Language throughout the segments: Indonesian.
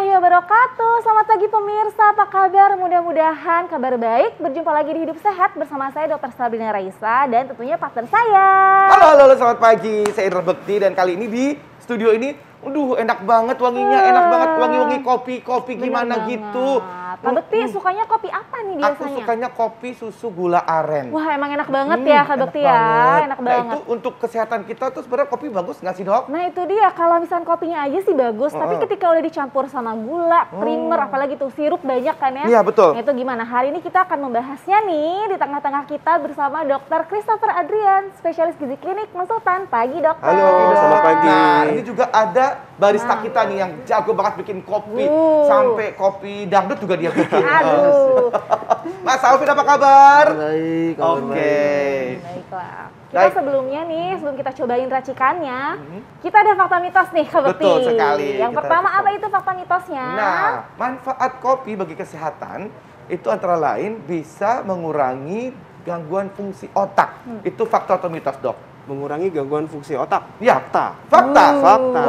warahmatullahi wabarakatuh. Selamat pagi pemirsa, apa kabar? Mudah-mudahan kabar baik. Berjumpa lagi di Hidup Sehat bersama saya Dr. Sabrina Raisa dan tentunya partner saya. Halo, selamat pagi. Saya Indra Bekti dan kali ini di studio ini, enak banget wanginya, enak banget wangi-wangi kopi gimana gitu. Kak Bekti sukanya kopi apa nih biasanya? Aku sukanya kopi susu gula aren. Wah, emang enak banget ya Kak Bekti ya, enak nah, banget. Itu untuk kesehatan kita tuh sebenarnya kopi bagus nggak sih, Dok? Nah itu dia, kalau misalnya kopinya aja sih bagus, tapi ketika udah dicampur sama gula, creamer, apalagi tuh sirup banyak kan ya? Iya, betul. Nah itu gimana? Hari ini kita akan membahasnya nih di tengah-tengah kita bersama Dr. Christopher Adrian, spesialis gizi klinik konsultan. Pagi dokter. Halo, selamat pagi. Nah, ini juga ada barista kita nih yang jago banget bikin kopi. Sampai kopi dangdut juga dia bikin. Aduh. Mas Alvin apa kabar? Baik, Baiklah. Kita Baik. sebelumnya nih, sebelum kita cobain racikannya, kita ada fakta mitos nih Kak Bekti. Betul sekali. Yang Kita pertama ada apa itu fakta mitosnya? Nah, manfaat kopi bagi kesehatan itu antara lain bisa mengurangi gangguan fungsi otak. Itu fakta atau mitos, Dok? mengurangi gangguan fungsi otak. Ya. Fakta. Fakta.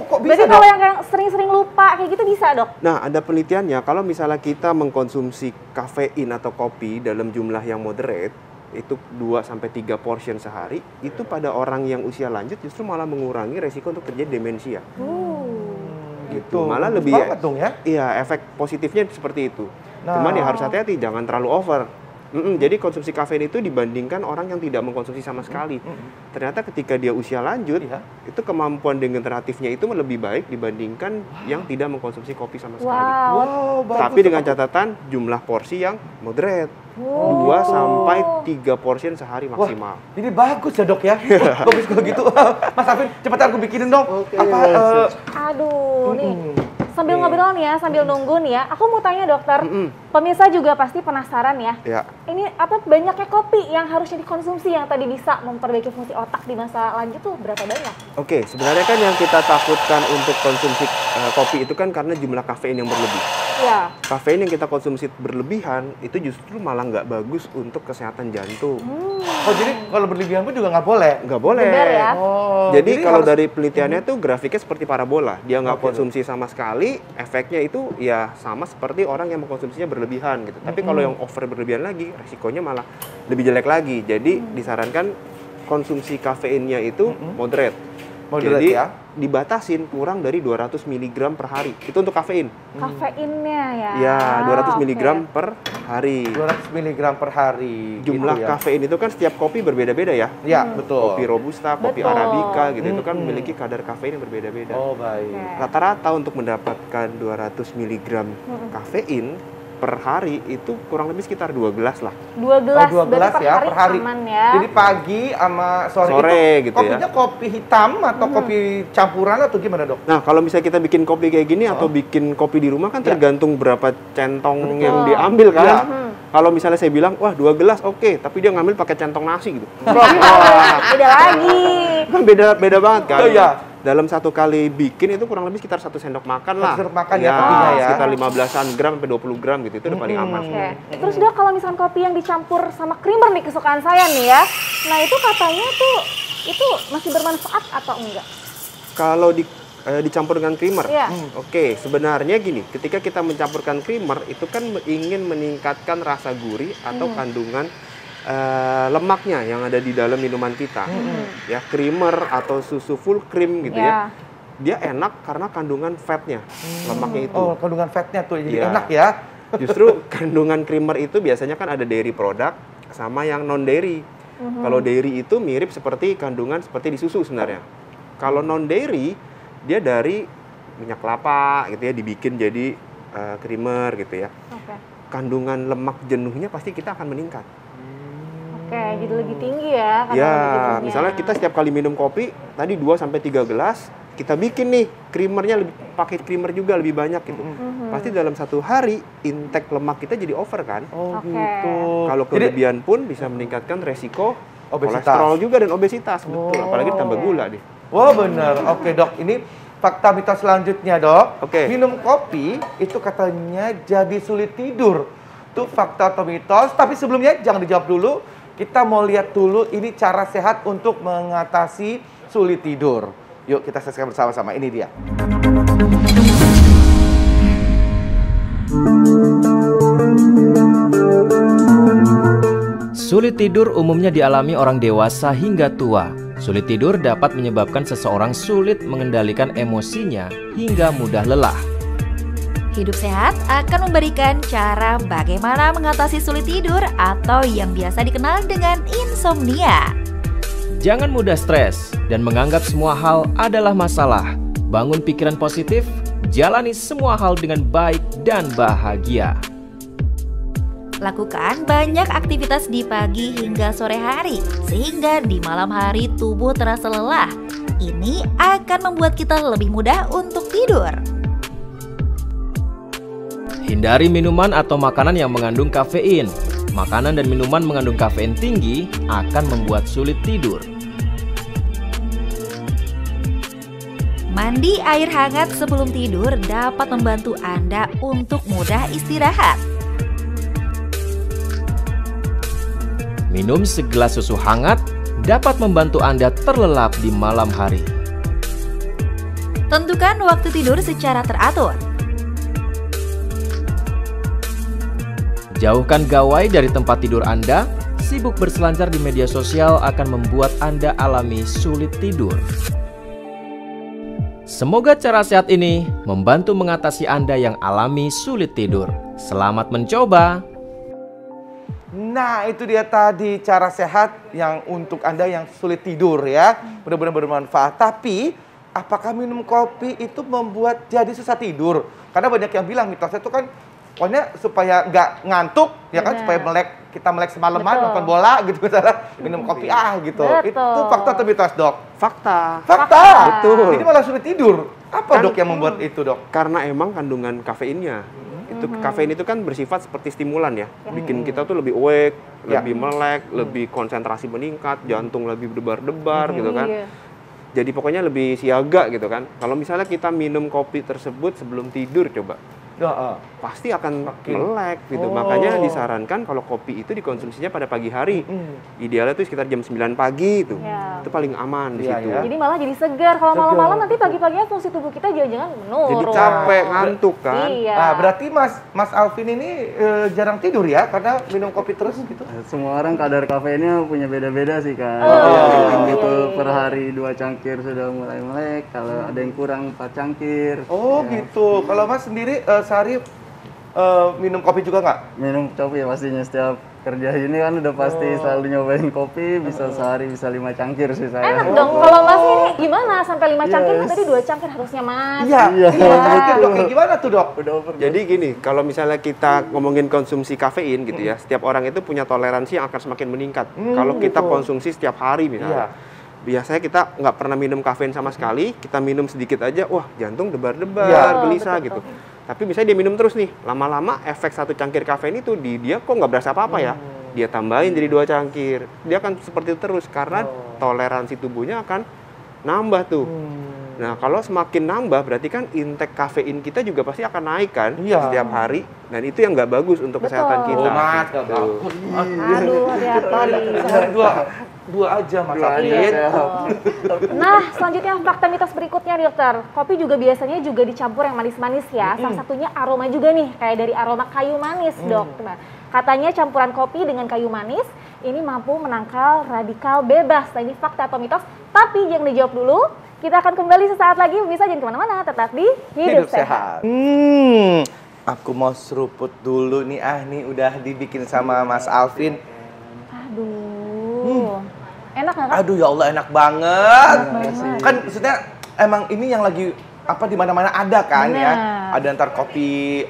Kok bisa, Berarti Dok? kalau yang sering-sering lupa kayak gitu bisa dok? Nah, ada penelitiannya kalau misalnya kita mengkonsumsi kafein atau kopi dalam jumlah yang moderate, itu 2-3 portion sehari, itu pada orang yang usia lanjut justru malah mengurangi resiko untuk terjadi demensia. Gitu. Malah Bagus lebih banget dong ya. Iya, efek positifnya seperti itu. Nah. Cuman ya harus hati-hati, jangan terlalu over. Jadi konsumsi kafein itu dibandingkan orang yang tidak mengkonsumsi sama sekali. Ternyata ketika dia usia lanjut, Iya. itu kemampuan degeneratifnya itu lebih baik dibandingkan yang tidak mengkonsumsi kopi sama sekali. Wow. Bagus. Tapi dengan catatan jumlah porsi yang moderate. 2-3 portion sehari maksimal. Ini bagus ya, Dok ya. Bagus kalau gitu. Mas Alvin, cepetan aku bikinin dong. Oke, Aduh, nih. Sambil ngobrol nih ya, sambil nunggu nih ya. Aku mau tanya dokter, pemirsa juga pasti penasaran ya. Ya. Ini apa banyaknya kopi yang harusnya dikonsumsi yang tadi bisa memperbaiki fungsi otak di masa lanjut tuh berapa banyak? Oke, sebenarnya kan yang kita takutkan untuk konsumsi kopi itu kan karena jumlah kafein yang berlebih. Ya. Kafein yang kita konsumsi berlebihan itu justru malah nggak bagus untuk kesehatan jantung. Oh, jadi kalau berlebihan pun juga nggak boleh? Nggak boleh. Benar ya? Oh, Jadi kalau harus- dari penelitiannya tuh grafiknya seperti parabola. Dia nggak Oke, konsumsi sama sekali, efeknya itu ya sama seperti orang yang mengkonsumsinya berlebihan gitu. Tapi kalau yang over berlebihan lagi, resikonya malah lebih jelek lagi. Jadi disarankan konsumsi kafeinnya itu moderate. Moderate Jadi ya? dibatasin kurang dari 200 mg per hari. Itu untuk kafein. Kafeinnya ya? Ya, 200 oke. mg per hari. 200 mg per hari. Jumlah gitu ya. kafein itu kan setiap kopi berbeda-beda ya. Ya, betul. Kopi robusta, kopi Betul. arabica gitu itu kan memiliki kadar kafein yang berbeda-beda. Oh, baik. Oke. Rata-rata untuk mendapatkan 200 mg kafein per hari itu kurang lebih sekitar 2 gelas lah. 2 gelas, Oh, 2 gelas berarti ya per hari. aman ya? Jadi pagi sama sore, Sore itu gitu ya. kopinya kopi hitam atau kopi campuran atau gimana, Dok? Nah, kalau misalnya kita bikin kopi kayak gini atau bikin kopi di rumah kan tergantung berapa centong yang diambil kan. Ya. Kalau misalnya saya bilang, wah 2 gelas oke, tapi dia ngambil pakai centong nasi gitu. Beda lagi. Kan beda banget kan. Oh, iya. Dalam satu kali bikin itu kurang lebih sekitar 1 sendok makan lah. 1 sendok makan ya kopinya ya. Sekitar 15-an gram sampai 20 gram gitu. Itu udah paling aman. Oke. Terus dok, kalau misalkan kopi yang dicampur sama creamer nih kesukaan saya nih ya. Nah itu katanya tuh itu masih bermanfaat atau enggak? Kalau dicampur dengan creamer, Iya. Oke, sebenarnya gini, ketika kita mencampurkan creamer itu kan ingin meningkatkan rasa gurih atau kandungan lemaknya yang ada di dalam minuman kita. Ya, creamer atau susu full cream gitu ya. Dia enak karena kandungan fatnya, lemaknya itu. Oh, kandungan fatnya tuh jadi Iya. enak ya. Justru kandungan creamer itu biasanya kan ada dairy product sama yang non dairy. Kalau dairy itu mirip seperti kandungan seperti di susu sebenarnya. Kalau non dairy dia dari minyak kelapa gitu ya, dibikin jadi creamer gitu ya. Oke. Kandungan lemak jenuhnya pasti kita akan meningkat. Oke, jadi lebih tinggi ya. Ya, kandungan misalnya gizinya. kita setiap kali minum kopi tadi 2-3 gelas, kita bikin nih creamernya pakai creamer juga lebih banyak gitu. Pasti dalam satu hari intake lemak kita jadi over kan. Oh, Oke. gitu. Kalau Jadi, kelebihan pun bisa meningkatkan resiko Obesitas. kolesterol juga dan obesitas, betul. Apalagi ditambah gula deh. wah benar. Oke, Dok. Ini fakta mitos selanjutnya, Dok. Oke. Minum kopi itu katanya jadi sulit tidur. Itu fakta atau mitos? Tapi sebelumnya jangan dijawab dulu. Kita mau lihat dulu ini cara sehat untuk mengatasi sulit tidur. Yuk kita saksikan bersama-sama. Ini dia. Sulit tidur umumnya dialami orang dewasa hingga tua. Sulit tidur dapat menyebabkan seseorang sulit mengendalikan emosinya hingga mudah lelah. Hidup sehat akan memberikan cara bagaimana mengatasi sulit tidur atau yang biasa dikenal dengan insomnia. Jangan mudah stres dan menganggap semua hal adalah masalah. Bangun pikiran positif, jalani semua hal dengan baik dan bahagia. Lakukan banyak aktivitas di pagi hingga sore hari, sehingga di malam hari tubuh terasa lelah. Ini akan membuat kita lebih mudah untuk tidur. Hindari minuman atau makanan yang mengandung kafein. Makanan dan minuman mengandung kafein tinggi akan membuat sulit tidur. Mandi air hangat sebelum tidur dapat membantu Anda untuk mudah istirahat. Minum segelas susu hangat dapat membantu Anda terlelap di malam hari. Tentukan waktu tidur secara teratur. Jauhkan gawai dari tempat tidur Anda. Sibuk berselancar di media sosial akan membuat Anda alami sulit tidur. Semoga cara sehat ini membantu mengatasi Anda yang alami sulit tidur. Selamat mencoba! Nah, itu dia tadi cara sehat yang untuk Anda yang sulit tidur ya. Benar-benar bermanfaat. Tapi, apakah minum kopi itu membuat jadi susah tidur? Karena banyak yang bilang mitosnya itu kan pokoknya supaya nggak ngantuk, ya kan? Supaya kita melek semalaman nonton bola gitu misalnya. Minum kopi gitu. Betul. Itu fakta atau mitos, Dok? Fakta. Fakta. Betul. Jadi malah sulit tidur. Apa, Kan- Dok, yang membuat itu, Dok? Karena emang kandungan kafeinnya. Kafein itu kan bersifat seperti stimulan ya. Bikin kita tuh lebih awake, lebih melek, lebih konsentrasi meningkat, jantung lebih berdebar-debar gitu kan. Iya. Jadi pokoknya lebih siaga gitu kan. Kalau misalnya kita minum kopi tersebut sebelum tidur coba, pasti akan melek gitu. Oh. Makanya disarankan kalau kopi itu dikonsumsinya pada pagi hari. Idealnya tuh sekitar jam 9 pagi itu. Ya. Itu paling aman di Iya, situ. ya. Jadi malah jadi segar. Kalau Segar. malam-malam nanti pagi-paginya fungsi tubuh kita jangan-jangan menurun. Jadi capek, ngantuk kan. Iya. Nah, berarti Mas Alvin ini jarang tidur ya karena minum kopi terus gitu. Semua orang kadar kafeinnya punya beda-beda sih kan. Oh, Yang iya, gitu iya. per hari 2 cangkir sudah mulai melek, kalau ada yang kurang 4 cangkir. Oh, Ya. gitu. Kalau Mas sendiri sehari minum kopi juga nggak? Minum kopi ya pastinya, setiap kerja ini kan udah pasti selalu nyobain kopi, bisa sehari bisa 5 cangkir sih saya. Enak dong. Kalau Mas ini gimana? Sampai 5 cangkir kan Yes. tadi 2 cangkir harusnya Mas. Iya. Iya. Cangkir, Dok. Kayak gimana tuh, Dok? Udah over. Jadi gini, kalau misalnya kita ngomongin konsumsi kafein gitu ya, setiap orang itu punya toleransi yang akan semakin meningkat. Kalau kita gitu. konsumsi setiap hari misalnya. Biasanya kita nggak pernah minum kafein sama sekali, kita minum sedikit aja, wah jantung debar-debar, Iya. gelisah gitu. Tapi misalnya dia minum terus nih, lama-lama efek 1 cangkir kafein itu di dia kok nggak berasa apa-apa ya. Dia tambahin jadi 2 cangkir. Dia akan seperti itu terus karena toleransi tubuhnya akan nambah tuh. Nah, kalau semakin nambah berarti kan intake kafein kita juga pasti akan naik kan Iya. setiap hari, dan itu yang nggak bagus untuk kesehatan Betul. kita. Oh, Mas, nggak Tuh. bagus. Aduh, hati-hati. Sehari dua aja, Mas Dua aja, Alvin. sehat. Nah, selanjutnya fakta mitos berikutnya, Dokter. Kopi juga biasanya juga dicampur yang manis-manis ya. Salah satunya aroma juga nih, kayak dari aroma kayu manis, Dok. Nah, katanya campuran kopi dengan kayu manis ini mampu menangkal radikal bebas. Nah, ini fakta atau mitos? Tapi jangan dijawab dulu. Kita akan kembali sesaat lagi, bisa jangan kemana-mana, tetap di Hidup Sehat. Aku mau seruput dulu nih, nih udah dibikin sama Mas Alvin. Aduh, enak nggak Kak? Aduh ya Allah, enak banget. banget. Kan maksudnya emang ini yang lagi di mana-mana ada kan ya. Benar. Ada ntar kopi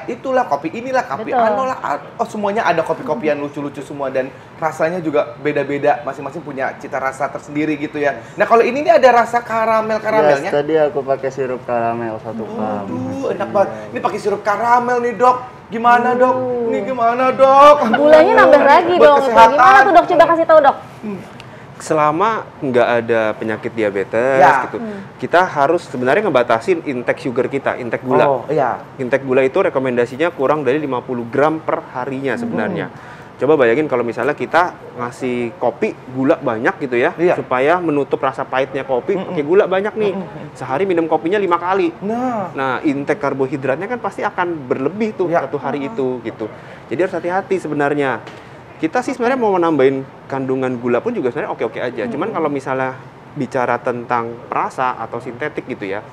itulah, kopi inilah, kopi Betul. lah. Oh, semuanya ada kopi-kopian lucu-lucu semua dan rasanya juga beda-beda. Masing-masing punya cita rasa tersendiri gitu ya. Nah, kalau ini nih ada rasa karamel-karamelnya. Yes, tadi aku pakai sirup karamel 1 cup. Aduh, enak banget. Ini pakai sirup karamel nih, Dok. Gimana, Dok? Ini gimana, Dok? Gulanya nambah lagi Buat dong. kesehatan. Gimana tuh, Dok? Coba kasih tahu, Dok. Selama nggak ada penyakit diabetes Ya. gitu, kita harus sebenarnya ngebatasin intake sugar kita, intake gula. Oh, iya. Intake gula itu rekomendasinya kurang dari 50 gram per harinya sebenarnya. Coba bayangin kalau misalnya kita ngasih kopi gula banyak gitu ya, Iya. supaya menutup rasa pahitnya kopi, pakai gula banyak nih. Sehari minum kopinya 5 kali. Nah, intake karbohidratnya kan pasti akan berlebih tuh Ya. satu hari itu gitu. Jadi harus hati-hati sebenarnya. Kita sih sebenarnya mau menambahin kandungan gula pun juga sebenarnya oke-oke aja. Cuman kalau misalnya bicara tentang perasa atau sintetik gitu ya,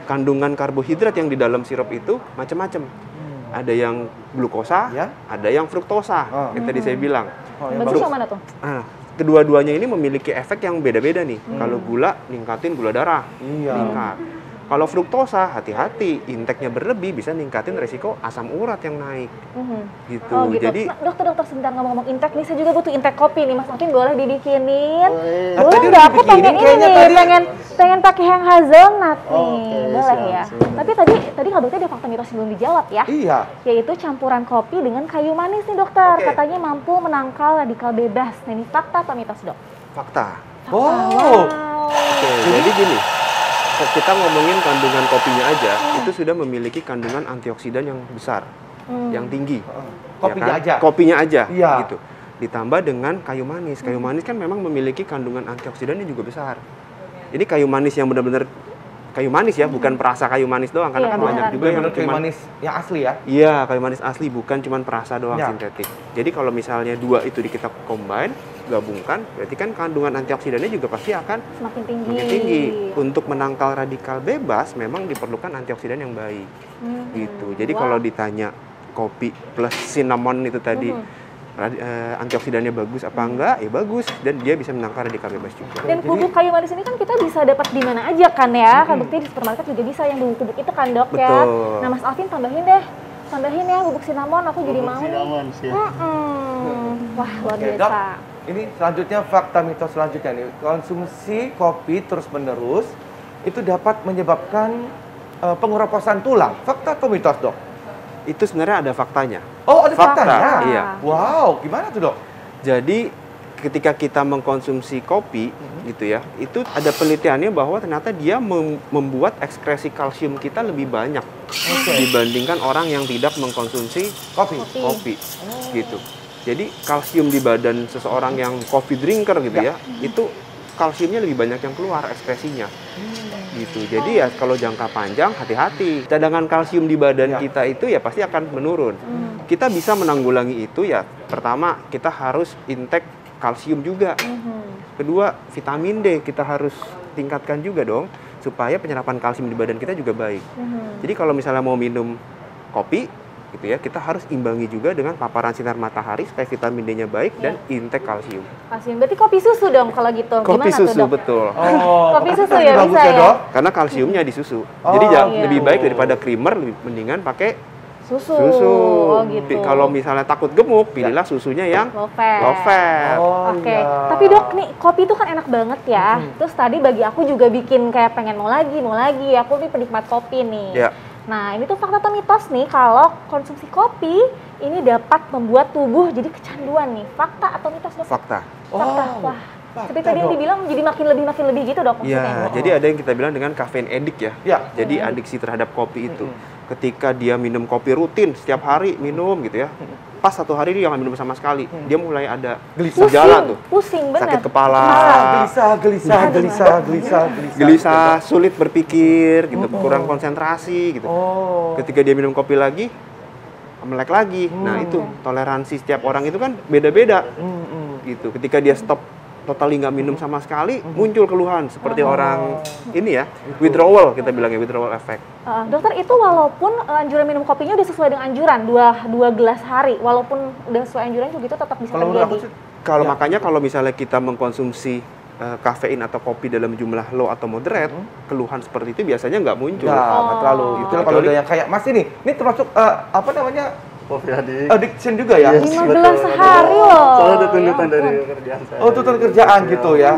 kandungan karbohidrat yang di dalam sirup itu macam-macam. Ada yang glukosa, Ya. ada yang fruktosa, yang tadi saya bilang. Yang bagus yang mana tuh? Kedua-duanya ini memiliki efek yang beda-beda nih. Kalau gula, ningkatin gula darah, Iya. meningkat. Kalau fruktosa, hati-hati, intake-nya berlebih bisa ningkatin resiko asam urat yang naik. Gitu. Oh gitu. Jadi Nah, dokter sebentar ngomong-ngomong intake nih, saya juga butuh intake kopi nih. Mas Alvin boleh dibikinin? Ah, Boleh tadi nggak? udah Aku dibikinin pengen ini kayaknya nih, tadi. pengen pakai yang hazelnut nih. Oke, Boleh siap, ya? siap. Tapi tadi kalau dokter ada fakta mitos yang belum dijawab ya. Iya. Yaitu campuran kopi dengan kayu manis nih dokter. Oke. Katanya mampu menangkal radikal bebas. Nah, ini fakta atau mitos dok? fakta. Wow. Oke, jadi gini, kita ngomongin kandungan kopinya aja, itu sudah memiliki kandungan antioksidan yang besar, yang tinggi. Kopinya kan? aja. Kopinya aja, Iya. gitu. Ditambah dengan kayu manis. Kayu manis kan memang memiliki kandungan antioksidan yang juga besar. Ini kayu manis yang benar-benar kayu manis ya, bukan perasa kayu manis doang, karena Iya, kan banyak beneran. juga yang Bener-bener kayu cuman manis yang asli ya. iya, kayu manis asli, bukan cuman perasa doang Ya. sintetik. Jadi kalau misalnya dua itu kita combine, gabungkan, berarti kan kandungan antioksidannya juga pasti akan Semakin tinggi. makin tinggi. Untuk menangkal radikal bebas memang diperlukan antioksidan yang baik. Gitu. Jadi Wah. kalau ditanya kopi plus cinnamon itu tadi antioksidannya bagus apa enggak? Ya bagus, dan dia bisa menangkal radikal bebas juga. Dan bubuk kayu manis ini kan kita bisa dapat di mana aja kan ya. Kan bukti di supermarket juga bisa yang bubuk-bubuk itu kan dok ya. Betul. Nah Mas Alvin tambahin deh. Tambahin ya bubuk cinnamon, aku jadi mau nih. Cinnamon sih. Wah luar Oke, Dok. biasa. Ini selanjutnya fakta mitos selanjutnya nih. Konsumsi kopi terus-menerus itu dapat menyebabkan pengeroposan tulang. Fakta atau mitos, Dok? Itu sebenarnya ada faktanya. Oh, ada Fakta, faktanya. iya. Wow, gimana tuh, Dok? Jadi ketika kita mengkonsumsi kopi gitu ya, itu ada penelitiannya bahwa ternyata dia membuat ekskresi kalsium kita lebih banyak dibandingkan orang yang tidak mengkonsumsi Kopi. kopi gitu. Jadi kalsium di badan seseorang yang coffee drinker gitu ya, itu kalsiumnya lebih banyak yang keluar ekspresinya. Gitu. Jadi ya kalau jangka panjang hati-hati. Cadangan kalsium di badan kita itu ya pasti akan menurun. Kita bisa menanggulangi itu ya, pertama kita harus intake kalsium juga. Kedua, vitamin D kita harus tingkatkan juga dong supaya penyerapan kalsium di badan kita juga baik. Jadi kalau misalnya mau minum kopi gitu ya, kita harus imbangi juga dengan paparan sinar matahari supaya vitamin D-nya baik dan intake kalsium. Kalsium. Berarti kopi susu dong kalau gitu. Kopi Gimana tuh susu dok? betul. Oh, Kopi susu kan ya bagus bisa ya? Dok? Karena kalsiumnya di susu. Oh, Jadi iya. lebih baik daripada creamer, lebih mendingan pakai Susu. susu. Oh gitu. Kalau misalnya takut gemuk, pilihlah susunya yang low fat. low fat. Oh, Oke, iya. tapi dok nih kopi itu kan enak banget ya. Terus tadi bagi aku juga bikin kayak pengen mau lagi. Aku nih penikmat kopi nih. Ya. Nah ini tuh fakta atau mitos nih kalau konsumsi kopi ini dapat membuat tubuh jadi kecanduan nih. Fakta atau mitos dok? Fakta. Fakta. Oh, Wah. fakta, Seperti tadi yang Dok. dibilang jadi makin lebih gitu dok maksudnya. Ya, jadi ada yang kita bilang dengan caffeine addict ya. Ya. Jadi adiksi terhadap kopi itu. Ketika dia minum kopi rutin, setiap hari minum gitu ya. Pas satu hari dia nggak minum sama sekali, dia mulai ada Gelisah. gejala tuh. Pusing bener. Sakit kepala, gelisah, sulit berpikir gitu, kurang konsentrasi gitu. Oh. Ketika dia minum kopi lagi, melek lagi. Nah, itu toleransi setiap orang itu kan beda-beda. Gitu. Ketika dia stop totally nggak minum sama sekali, muncul keluhan seperti orang ini ya, withdrawal kita bilangnya, withdrawal effect. Dokter itu walaupun anjuran minum kopinya udah sesuai dengan anjuran 2 gelas hari, walaupun udah sesuai anjuran juga itu tetap bisa Kalau menurut terjadi. aku sih, Kalau ya. makanya kalau misalnya kita mengkonsumsi kafein atau kopi dalam jumlah low atau moderate, keluhan seperti itu biasanya nggak muncul. nggak terlalu. Itu kalau Kecuali- udah yang kayak Mas ini termasuk apa namanya Kopi adik. addiction juga ya? Yes, 5 betul. gelas sehari loh. Soalnya ada tuntutan Ya dari ampun. kerjaan saya. Oh, tuntutan kerjaan Iya. gitu ya.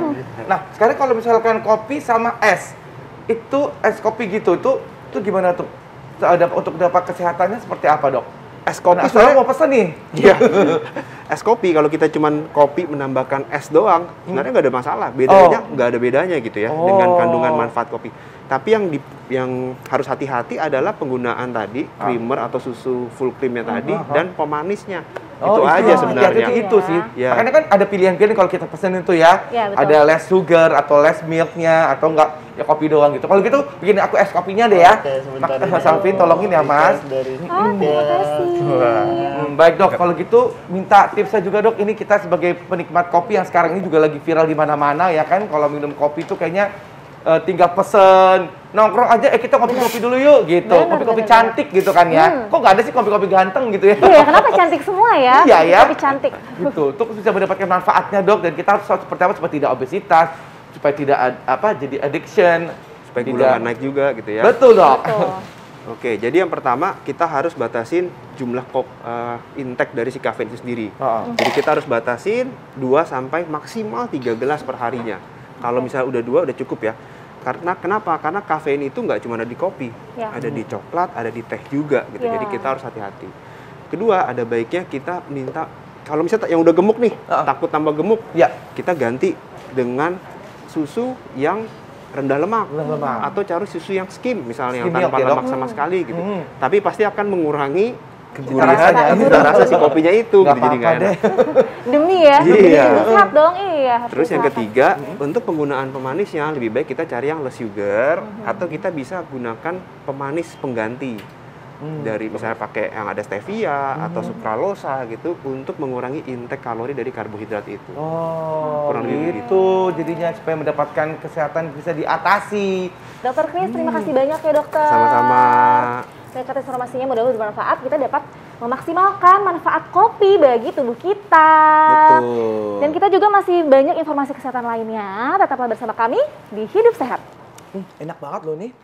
Nah, sekarang kalau misalkan kopi sama es, itu es kopi gitu, itu gimana tuh? Untuk dapat kesehatannya seperti apa, Dok? Es kopi Nah, sebenarnya saya mau pesen nih. Iya. Es kopi kalau kita cuman kopi menambahkan es doang, sebenarnya nggak ada masalah. Bedanya nggak ada bedanya gitu ya dengan kandungan manfaat kopi. Tapi yang harus hati-hati adalah penggunaan tadi creamer atau susu full creamnya tadi dan pemanisnya. Itu aja sebenarnya. Itu sih. Ya. Makanya kan ada pilihan-pilihan kalau kita pesen itu ya. Ya, betul. Ada less sugar atau less milknya atau enggak ya kopi doang gitu. Kalau gitu bikin aku es kopinya deh ya. Oke, sebentar ini. Mas Alvin tolongin ya Mas. Dari Terima kasih. Baik dok, kalau gitu minta tipsnya juga dok. Ini kita sebagai penikmat kopi yang sekarang ini juga lagi viral di mana-mana ya kan. Kalau minum kopi itu kayaknya tinggal pesen nongkrong aja, kita kopi-kopi dulu yuk gitu. Bener, Kopi-kopi bener, cantik gitu kan ya. Kok nggak ada sih kopi-kopi ganteng gitu ya? Iya, kenapa cantik semua ya? Iya ya. Kopi cantik. Gitu, untuk bisa mendapatkan manfaatnya dok. Dan kita harus seperti apa supaya tidak obesitas, supaya tidak jadi addiction, Supaya gula nggak naik juga gitu ya. Betul dok. Betul. Oke, jadi yang pertama kita harus batasin jumlah intake dari si kafein itu sendiri. Jadi kita harus batasin 2 sampai maksimal 3 gelas per harinya. Kalau misalnya udah 2 udah cukup ya. Karena kenapa? Karena kafein itu nggak cuma ada di kopi, Ya. ada di coklat, ada di teh juga gitu. Ya. Jadi kita harus hati-hati. Kedua, ada baiknya kita minta kalau misalnya yang udah gemuk nih, takut tambah gemuk, Ya. kita ganti dengan susu yang rendah lemak, atau cari susu yang skim misalnya yang Skim milk tanpa ya, Dok? lemak sama sekali gitu. Tapi pasti akan mengurangi rasanya. kegurihan, cita rasa si kopinya itu Nggak gitu, jadi nggak apa-apa enak. Demi ya, Iya. demi sehat dong. Iya. harus Terus yang diusahakan. ketiga, untuk penggunaan pemanisnya lebih baik kita cari yang less sugar atau kita bisa gunakan pemanis pengganti. Dari misalnya pakai yang ada stevia atau sukralosa gitu untuk mengurangi intake kalori dari karbohidrat itu. Oh, Kurang lebih gitu. Jadinya supaya mendapatkan kesehatan bisa diatasi. Dokter Chris, terima kasih banyak ya dokter. Sama-sama. Berkat informasinya mudah-mudahan bermanfaat. Kita dapat memaksimalkan manfaat kopi bagi tubuh kita. Betul. Dan kita juga masih banyak informasi kesehatan lainnya. Tetaplah bersama kami di Hidup Sehat. Enak banget loh nih.